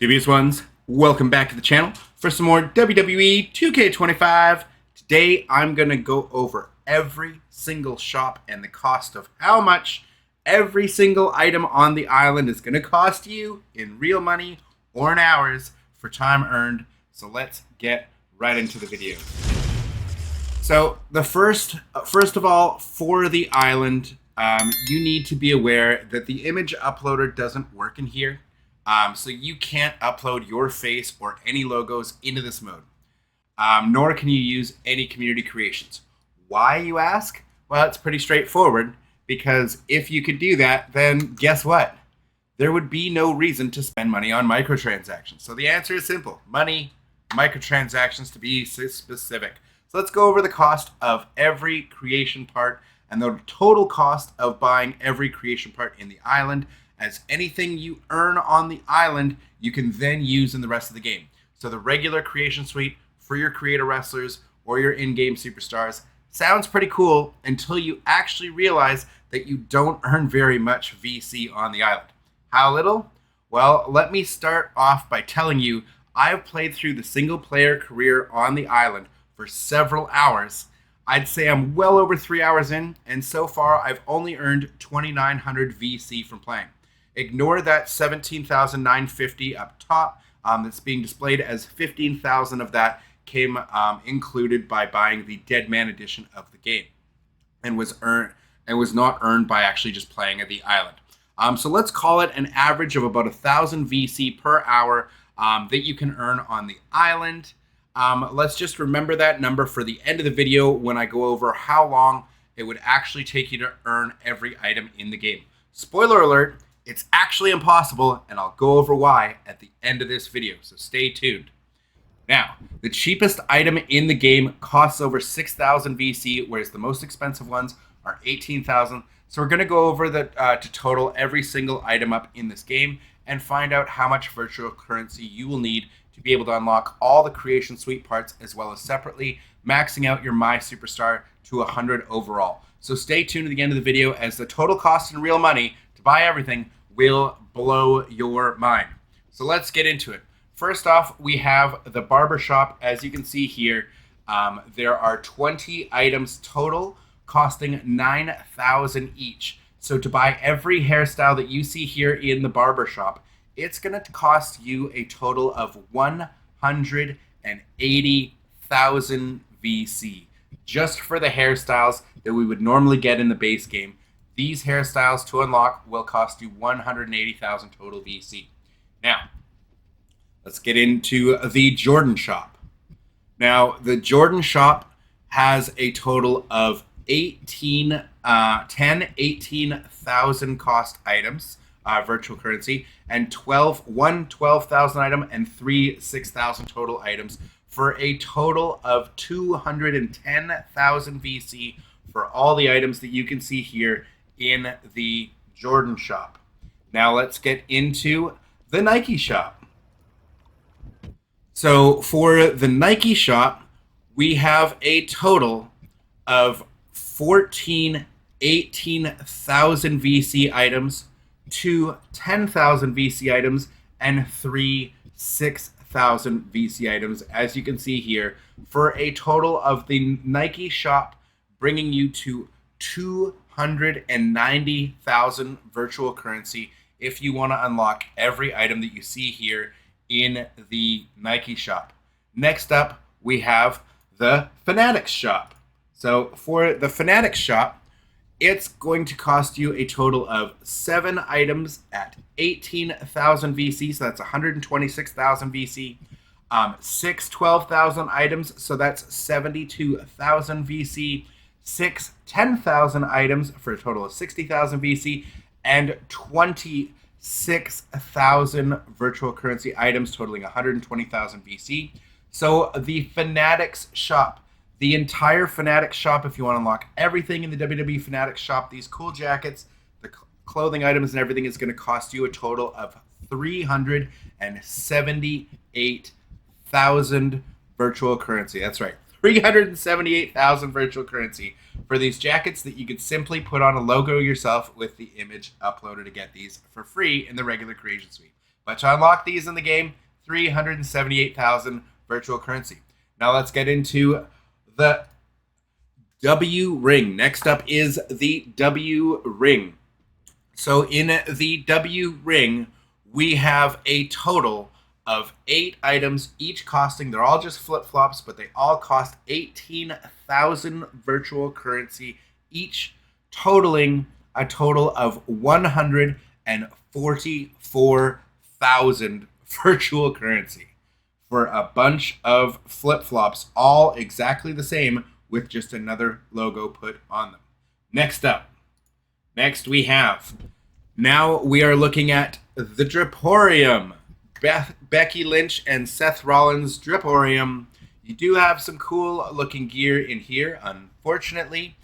Dubious ones, welcome back to the channel for some more WWE 2K25. Today I'm going to go over every single shop and the cost of how much every single item on the island is going to cost you in real money or in hours for time earned. So let's get right into the video. So the first of all, for the island, you need to be aware that the image uploader doesn't work in here. So you can't upload your face or any logos into this mode, nor can you use any community creations. Why, you ask? Well, it's pretty straightforward, because if you could do that, then guess what? There would be no reason to spend money on microtransactions. So the answer is simple: money, microtransactions to be specific. So let's go over the cost of every creation part and the total cost of buying every creation part in the island, as anything you earn on the island, you can then use in the rest of the game. So the regular creation suite for your creator wrestlers or your in-game superstars sounds pretty cool until you actually realize that you don't earn very much VC on the island. How little? Well, let me start off by telling you I've played through the single player career on the island for several hours. I'd say I'm well over 3 hours in, and so far I've only earned 2,900 VC from playing. Ignore that 17,950 up top that's being displayed, as 15,000 of that came included by buying the Dead Man edition of the game, and was not earned by actually just playing at the island. So let's call it an average of about 1,000 VC per hour that you can earn on the island. Let's just remember that number for the end of the video when I go over how long it would actually take you to earn every item in the game. Spoiler alert, it's actually impossible, and I'll go over why at the end of this video, so stay tuned. Now, the cheapest item in the game costs over 6,000 VC, whereas the most expensive ones are 18,000. So we're going to go over to total every single item up in this game and find out how much virtual currency you will need to be able to unlock all the creation suite parts, as well as separately maxing out your My Superstar to 100 overall. So stay tuned to the end of the video, as the total cost in real money to buy everything will blow your mind. So let's get into it. First off, we have the Barber Shop. As you can see here, there are 20 items total, costing 9,000 each. So to buy every hairstyle that you see here in the Barber Shop, it's going to cost you a total of 180,000 VC just for the hairstyles that we would normally get in the base game. These hairstyles to unlock will cost you 180,000 total VC. Now, let's get into the Jordan Shop. Now, the Jordan Shop has a total of 18,000 cost items, virtual currency, and 12,000 item and 6,000 total items, for a total of 210,000 VC for all the items that you can see here in the Jordan Shop. Now let's get into the Nike Shop. So for the Nike Shop, we have a total of 18,000 VC items, 10,000 VC items, and 6,000 VC items, as you can see here, for a total of the Nike Shop bringing you to 290,000 virtual currency if you want to unlock every item that you see here in the Nike Shop. Next up, we have the Fanatics Shop. So for the Fanatics Shop, it's going to cost you a total of 7 items at 18,000 VC, so that's 126,000 VC. 6 12,000 items, so that's 72,000 VC. 6 10,000 items for a total of 60,000 VC, and 26,000 virtual currency items totaling 120,000 VC. So the Fanatics Shop, the entire Fanatics Shop, if you want to unlock everything in the WWE Fanatics Shop, these cool jackets, the clothing items and everything, is going to cost you a total of 378,000 virtual currency. That's right, 378,000 virtual currency for these jackets that you could simply put on a logo yourself with the image uploaded to get these for free in the regular creation suite. But to unlock these in the game, 378,000 virtual currency. Now let's get into the WRing. Next up is the WRing. So in the WRing, we have a total of 8 items, each costing, they're all just flip-flops, but they all cost 18,000 virtual currency each, totaling a total of 144,000 virtual currency for a bunch of flip-flops, all exactly the same with just another logo put on them. Next we have, now we are looking at the Driporium. Becky Lynch and Seth Rollins Driporium. You do have some cool looking gear in here, unfortunately.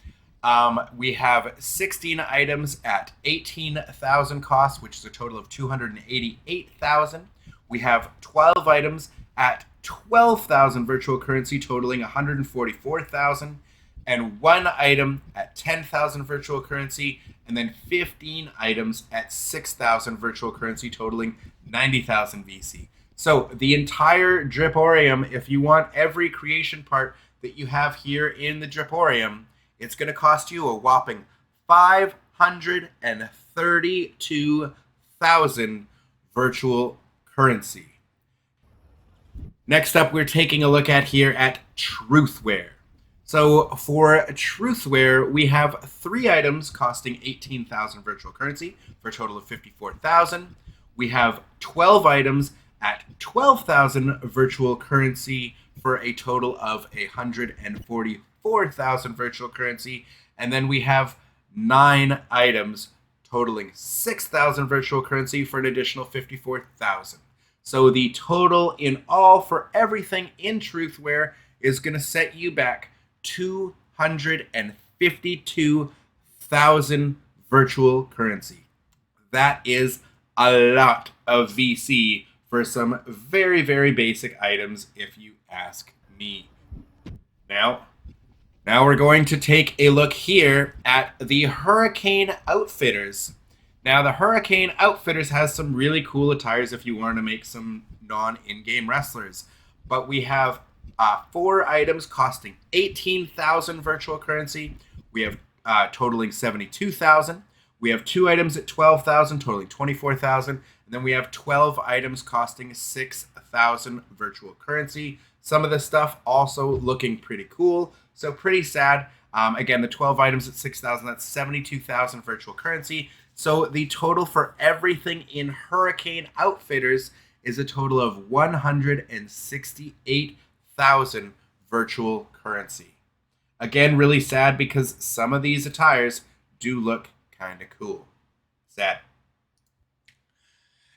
We have 16 items at 18,000 cost, which is a total of 288,000. We have 12 items at 12,000 virtual currency, totaling 144,000. And 1 item at 10,000 virtual currency, and then 15 items at 6,000 virtual currency, totaling 90,000 VC. So the entire Driporium, if you want every creation part that you have here in the Driporium, it's going to cost you a whopping 532,000 virtual currency. Next up, we're taking a look at here at Truthwear. So for Truthwear, we have 3 items costing 18,000 virtual currency for a total of 54,000. We have 12 items at 12,000 virtual currency for a total of 144,000 virtual currency. And then we have 9 items totaling 6,000 virtual currency for an additional 54,000. So the total in all for everything in Truthwear is going to set you back 252,000 virtual currency. That is a lot of VC for some very, very basic items, if you ask me. Now we're going to take a look here at the Hurricane Outfitters. Now, the Hurricane Outfitters has some really cool attires if you want to make some non-in-game wrestlers. But we have 4 items costing 18,000 virtual currency. We have totaling 72,000. We have 2 items at 12,000, totaling 24,000. And then we have 12 items costing 6,000 virtual currency. Some of this stuff also looking pretty cool. So pretty sad. Again, the 12 items at 6,000, that's 72,000 virtual currency. So the total for everything in Hurricane Outfitters is a total of 168,000 virtual currency. Again, really sad because some of these attires do look kind of cool. Sad.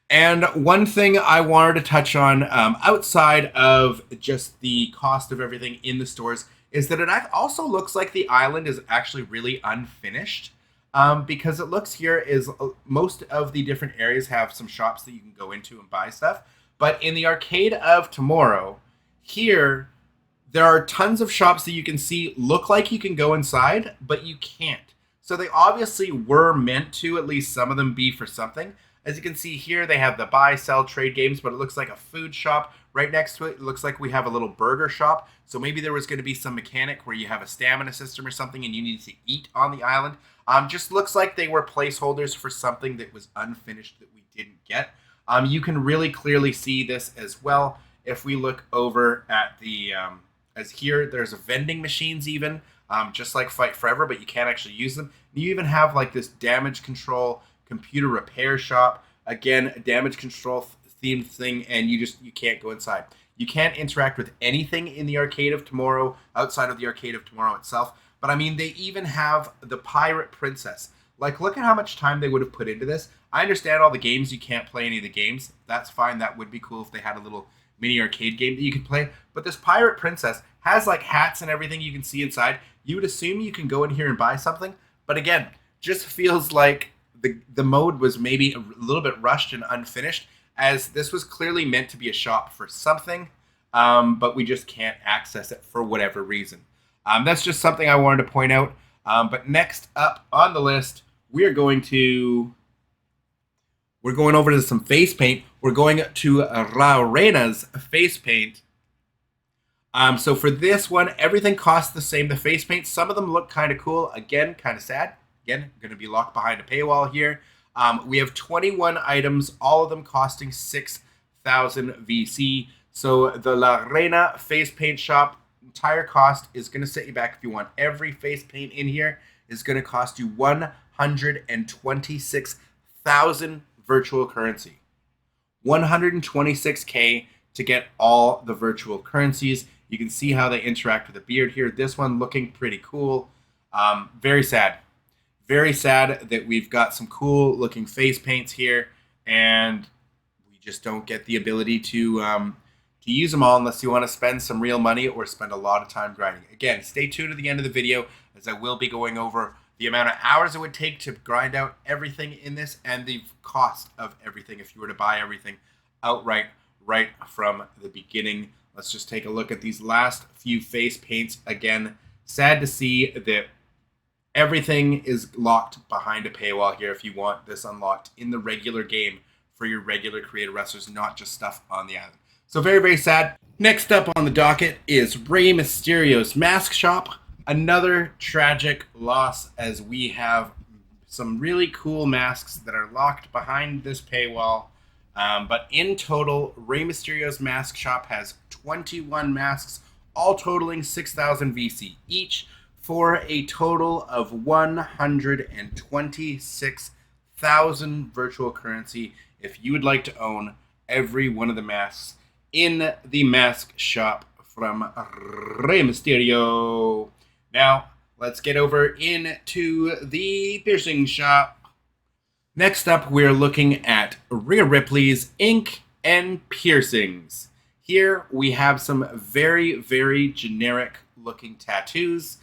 And one thing I wanted to touch on outside of just the cost of everything in the stores is that it also looks like the island is actually really unfinished. Because it looks here is most of the different areas have some shops that you can go into and buy stuff. But in the Arcade of Tomorrow, here, there are tons of shops that you can see look like you can go inside, but you can't. So they obviously were meant to, at least some of them, be for something. As you can see here, they have the buy, sell, trade games, but it looks like a food shop. Right next to it, it looks like we have a little burger shop. So maybe there was going to be some mechanic where you have a stamina system or something and you need to eat on the island. Just looks like they were placeholders for something that was unfinished that we didn't get. You can really clearly see this as well. If we look over at the, as here, there's a vending machines even, just like Fight Forever, but you can't actually use them. You even have like this damage control computer repair shop. Again, a damage control themed thing, and you can't go inside. You can't interact with anything in the Arcade of Tomorrow outside of the Arcade of Tomorrow itself. But I mean, they even have the Pirate Princess. Like, look at how much time they would have put into this. I understand all the games, you can't play any of the games. That's fine. That would be cool if they had a little mini arcade game that you could play. But this Pirate Princess has like hats and everything you can see inside. You would assume you can go in here and buy something. But again, just feels like the mode was maybe a little bit rushed and unfinished, as this was clearly meant to be a shop for something, but we just can't access it for whatever reason. That's just something I wanted to point out. But next up on the list, we are going to We're going over to some face paint. We're going to Reina's face paint. So for this one, everything costs the same. The face paint, some of them look kind of cool. Again, kind of sad. Again, going to be locked behind a paywall here. We have 21 items, all of them costing 6,000 VC. So the La Reina face paint shop entire cost is going to set you back, if you want every face paint in here, is going to cost you 126,000 virtual currency. 126K to get all the virtual currencies. You can see how they interact with the beard here. This one looking pretty cool. Very sad. Very sad that we've got some cool looking face paints here, and we just don't get the ability to use them all unless you want to spend some real money or spend a lot of time grinding. Again, stay tuned to the end of the video, as I will be going over the amount of hours it would take to grind out everything in this and the cost of everything if you were to buy everything outright right from the beginning. Let's just take a look at these last few face paints. Again, sad to see that everything is locked behind a paywall here if you want this unlocked in the regular game for your regular creator wrestlers, not just stuff on the island. So very, very sad. Next up on the docket is Rey Mysterio's mask shop. Another tragic loss, as we have some really cool masks that are locked behind this paywall. But in total, Rey Mysterio's mask shop has 21 masks, all totaling 6,000 VC each, for a total of 126,000 virtual currency if you would like to own every one of the masks in the mask shop from Rey Mysterio. Now, let's get over into the piercing shop. Next up, we're looking at Ripley's Ink and Piercings. Here we have some very, very generic looking tattoos.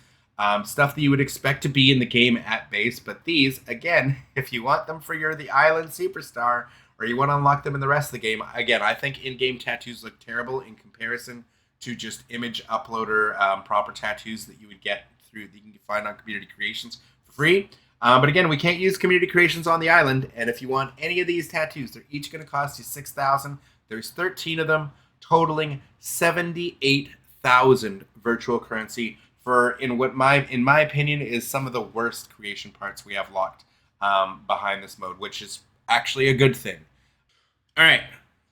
Stuff that you would expect to be in the game at base, but these, again, if you want them for the Island Superstar, or you want to unlock them in the rest of the game, again, I think in-game tattoos look terrible in comparison to just image uploader proper tattoos that you would get through that you can find on Community Creations for free. But again, we can't use Community Creations on the island, and if you want any of these tattoos, they're each going to cost you 6,000. There's 13 of them, totaling 78,000 virtual currency for in my opinion is some of the worst creation parts we have locked behind this mode, which is actually a good thing. All right,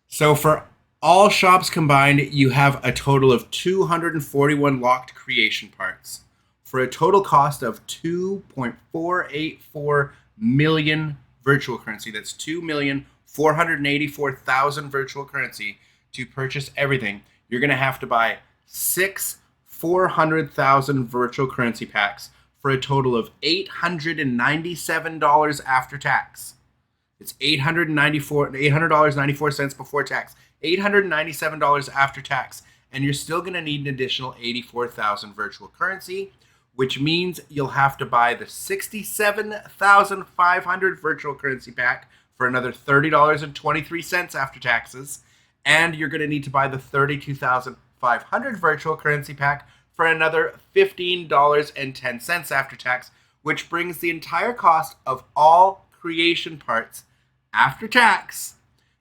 so for all shops combined, you have a total of 241 locked creation parts for a total cost of 2.484 million virtual currency. That's 2,484,000 virtual currency to purchase everything. You're going to have to buy 6 400,000 virtual currency packs for a total of $897 after tax. It's $800.94 before tax. $897 after tax. And you're still going to need an additional 84,000 virtual currency, which means you'll have to buy the 67,500 virtual currency pack for another $30.23 after taxes. And you're going to need to buy the 32,500 virtual currency pack for another $15.10 after tax, which brings the entire cost of all creation parts after tax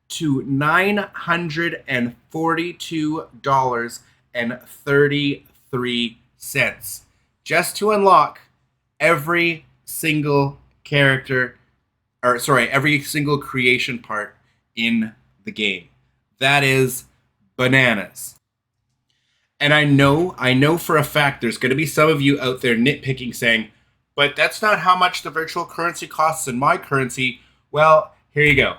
to $942.33 just to unlock every single character, or sorry, every single creation part in the game. That is bananas. And I know for a fact there's going to be some of you out there nitpicking saying, but that's not how much the virtual currency costs in my currency. Well, here you go.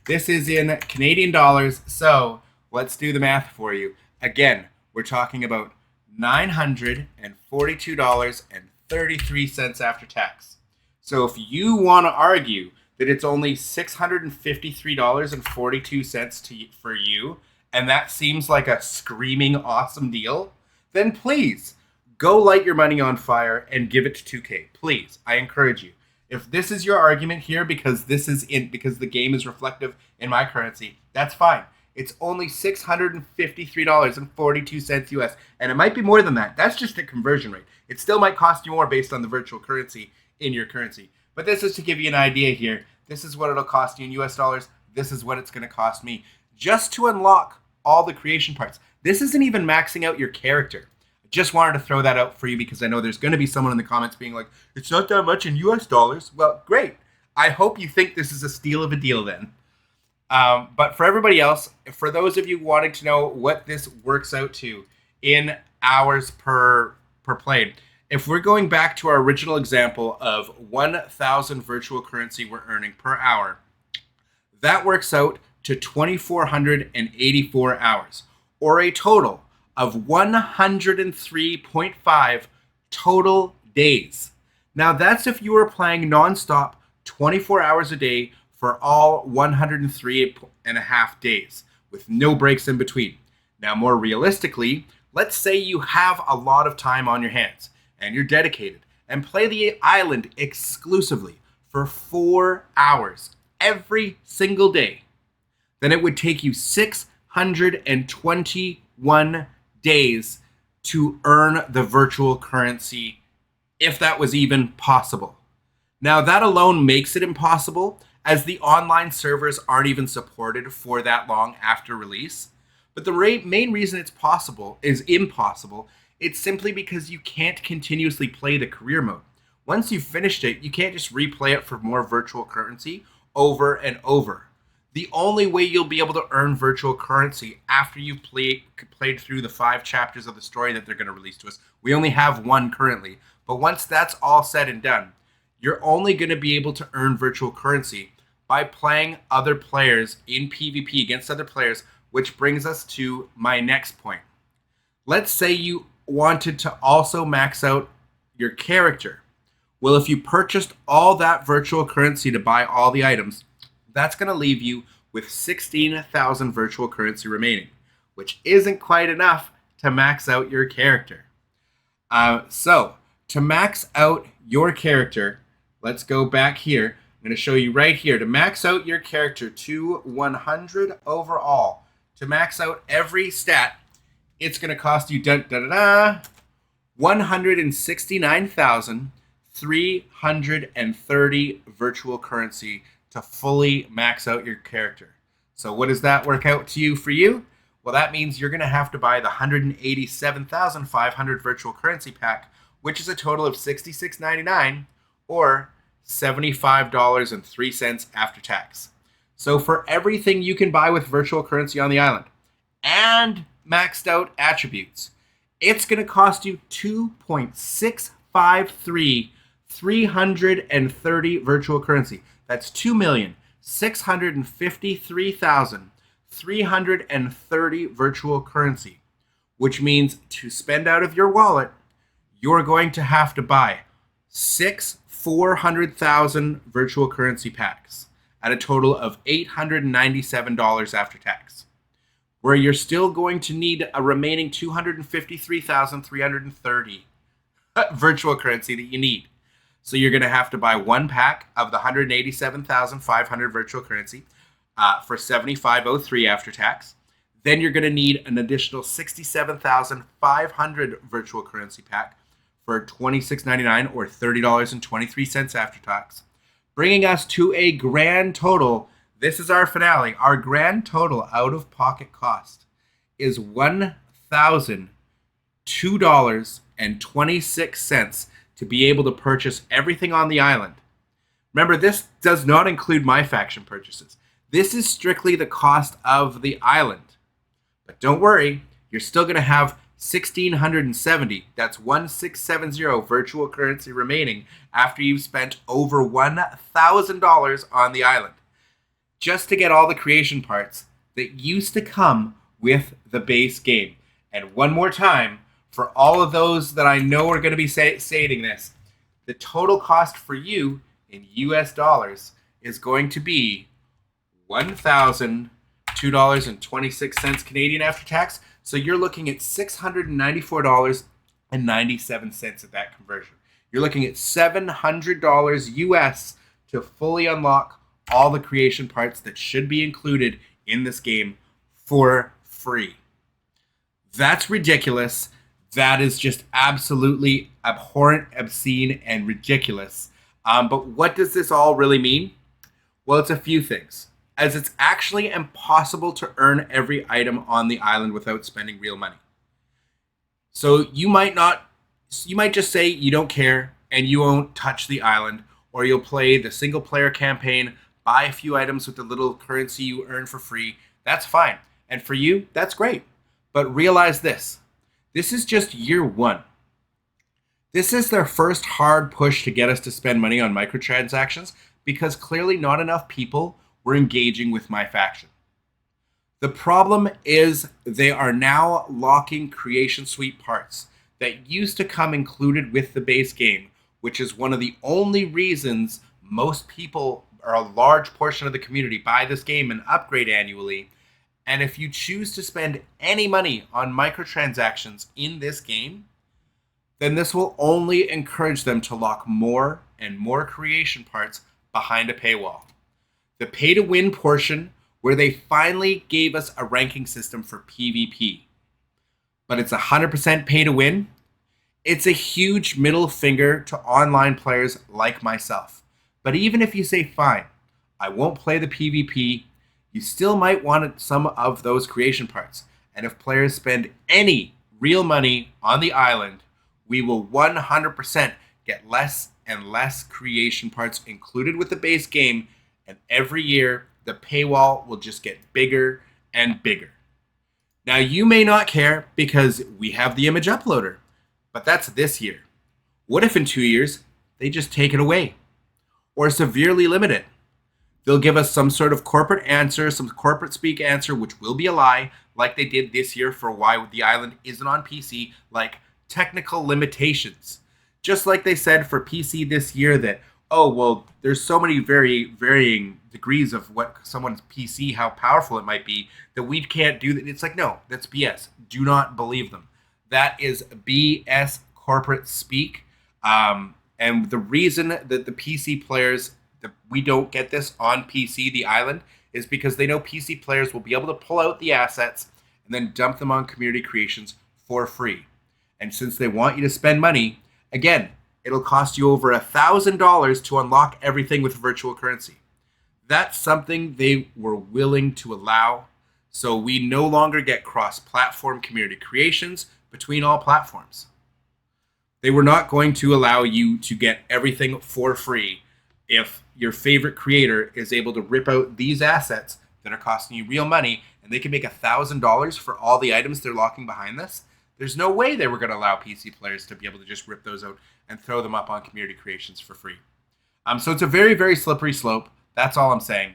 This is in Canadian dollars, so let's do the math for you. Again, we're talking about $942.33 after tax. So if you want to argue that it's only $653.42 for you, and that seems like a screaming awesome deal, then please go light your money on fire and give it to 2K. Please, I encourage you. If this is your argument here because because the game is reflective in my currency, that's fine. It's only $653.42 US, and it might be more than that. That's just a conversion rate. It still might cost you more based on the virtual currency in your currency. But this is to give you an idea here this is what it'll cost you in US dollars, this is what it's going to cost me, just to unlock all the creation parts. This isn't even maxing out your character. I just wanted to throw that out for you because I know there's going to be someone in the comments being like, it's not that much in US dollars. Well, great. I hope you think this is a steal of a deal then. But for everybody else, for those of you wanting to know what this works out to in hours per play, if we're going back to our original example of 1,000 virtual currency we're earning per hour, that works out to 2,484 hours, or a total of 103.5 total days. Now that's if you were playing nonstop 24 hours a day for all 103 and a half days with no breaks in between. Now more realistically, let's say you have a lot of time on your hands and you're dedicated and play the island exclusively for 4 hours every single day. Then it would take you 621 days to earn the virtual currency, if that was even possible. Now that alone makes it impossible, as the online servers aren't even supported for that long after release. But the main reason it's impossible, it's simply because you can't continuously play the career mode. Once you've finished it, you can't just replay it for more virtual currency over and over. The only way you'll be able to earn virtual currency after you've played through the 5 chapters of the story that they're going to release to us. We only have 1 currently. But once that's all said and done, you're only going to be able to earn virtual currency by playing other players in PvP against other players, which brings us to my next point. Let's say you wanted to also max out your character. Well, if you purchased all that virtual currency to buy all the items, that's going to leave you with 16,000 virtual currency remaining, which isn't quite enough to max out your character. So, to max out your character, let's go back here. I'm going to show you right here. To max out your character to 100 overall, to max out every stat, it's going to cost you 169,330 virtual currency to fully max out your character. So what does that work out to you for you? Well, that means you're going to have to buy the 187,500 virtual currency pack, which is a total of $66.99 or $75.03 after tax. So for everything you can buy with virtual currency on the island and maxed out attributes, it's going to cost you 2.653 virtual currency. That's 2,653,330 virtual currency, which means to spend out of your wallet, you're going to have to buy 6 400,000 virtual currency packs at a total of $897 after tax, where you're still going to need a remaining 253,330 virtual currency that you need. So you're going to have to buy 1 pack of the 187,500 virtual currency for $75.03 after tax. Then you're going to need an additional 67,500 virtual currency pack for $26.99 or $30.23 after tax, bringing us to a grand total. This is our finale. Our grand total out-of-pocket cost is $1,002.26 to be able to purchase everything on the island. Remember, this does not include my faction purchases. This is strictly the cost of the island. But don't worry, you're still going to have 1,670, that's 1,670 virtual currency remaining after you've spent over $1,000 on the island, just to get all the creation parts that used to come with the base game. And one more time, for all of those that I know are going to be stating this, the total cost for you in US dollars is going to be $1,002.26 Canadian after tax. So you're looking at $694.97 at that conversion. You're looking at $700 US to fully unlock all the creation parts that should be included in this game for free. That's ridiculous. That is just absolutely abhorrent, obscene, and ridiculous. But what does this all really mean? Well, it's a few things, as it's actually impossible to earn every item on the island without spending real money. So you might just say you don't care and you won't touch the island, or you'll play the single player campaign, buy a few items with the little currency you earn for free. That's fine. And for you, that's great. But realize this is just year one. This is their first hard push to get us to spend money on microtransactions because clearly not enough people were engaging with my faction. The problem is they are now locking Creation Suite parts that used to come included with the base game, which is one of the only reasons most people, or a large portion of the community, buy this game and upgrade annually. And if you choose to spend any money on microtransactions in this game, then this will only encourage them to lock more and more creation parts behind a paywall. The pay-to-win portion, where they finally gave us a ranking system for PvP, but it's 100% pay-to-win. It's a huge middle finger to online players like myself. But even if you say, fine, I won't play the PvP, you still might want some of those creation parts. And if players spend any real money on the island, we will 100% get less and less creation parts included with the base game, and every year the paywall will just get bigger and bigger. Now, you may not care because we have the image uploader, but that's this year. What if in 2 years they just take it away or severely limit it? They'll give us some sort of corporate answer, some corporate speak answer, which will be a lie, like they did this year for why the island isn't on PC, like technical limitations. Just like they said for PC this year that, oh, well, there's so many varying degrees of what someone's PC, how powerful it might be, that we can't do that. It's like, no, that's BS. Do not believe them. That is BS corporate speak. And the reason that the PC players, we don't get this on PC, the island, is because they know PC players will be able to pull out the assets and then dump them on community creations for free. And since they want you to spend money, again, it'll cost you over $1,000 to unlock everything with virtual currency. That's something they were willing to allow, so we no longer get cross-platform community creations between all platforms. They were not going to allow you to get everything for free if your favorite creator is able to rip out these assets that are costing you real money, and they can make $1,000 for all the items they're locking behind this. There's no way they were going to allow PC players to be able to just rip those out and throw them up on community creations for free. So it's a very, very slippery slope. That's all I'm saying.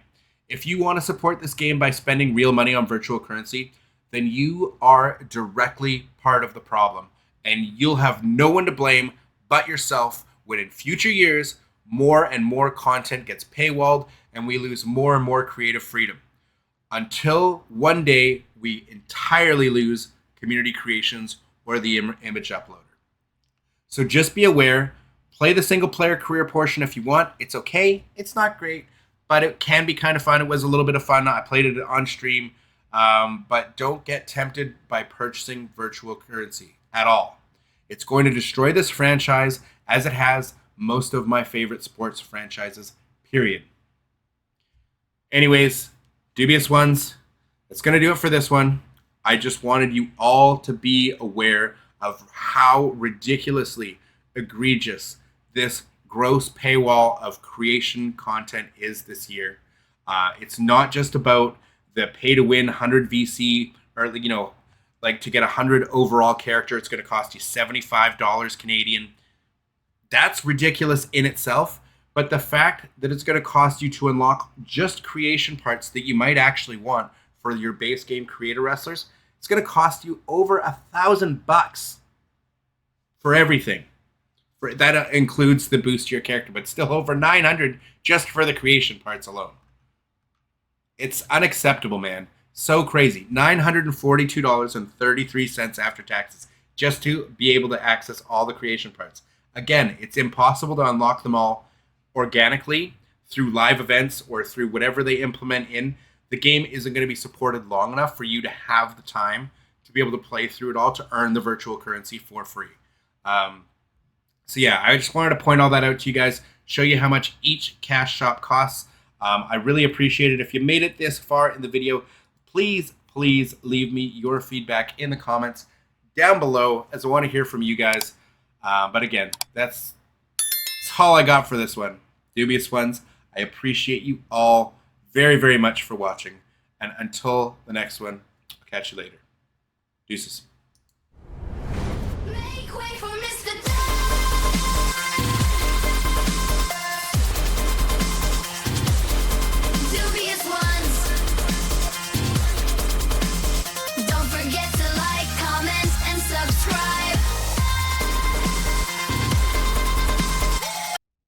If you want to support this game by spending real money on virtual currency, then you are directly part of the problem. And you'll have no one to blame but yourself when in future years, more and more content gets paywalled and we lose more and more creative freedom. Until one day we entirely lose community creations or the image uploader. So just be aware, play the single player career portion if you want. It's okay, it's not great, but it can be kind of fun. It was a little bit of fun. I played it on stream, but don't get tempted by purchasing virtual currency at all. It's going to destroy this franchise as it has most of my favorite sports franchises, period. Anyways, dubious ones, that's going to do it for this one. I just wanted you all to be aware of how ridiculously egregious this gross paywall of creation content is this year. It's not just about the pay-to-win 100 VC, or, you know, like to get 100 overall character, it's going to cost you $75 Canadian. That's ridiculous in itself, but the fact that it's going to cost you to unlock just creation parts that you might actually want for your base game creator wrestlers, it's going to cost you over $1,000 for everything. That includes the boost to your character, but still over $900 just for the creation parts alone. It's unacceptable, man. So crazy. $942.33 after taxes just to be able to access all the creation parts. Again, it's impossible to unlock them all organically through live events or through whatever they implement in. The game isn't going to be supported long enough for you to have the time to be able to play through it all to earn the virtual currency for free. So yeah, I just wanted to point all that out to you guys, show you how much each cash shop costs. I really appreciate it. If you made it this far in the video, please leave me your feedback in the comments down below, as I want to hear from you guys. But again, that's all I got for this one. Dubious ones, I appreciate you all very much for watching. And until the next one, I'll catch you later. Deuces.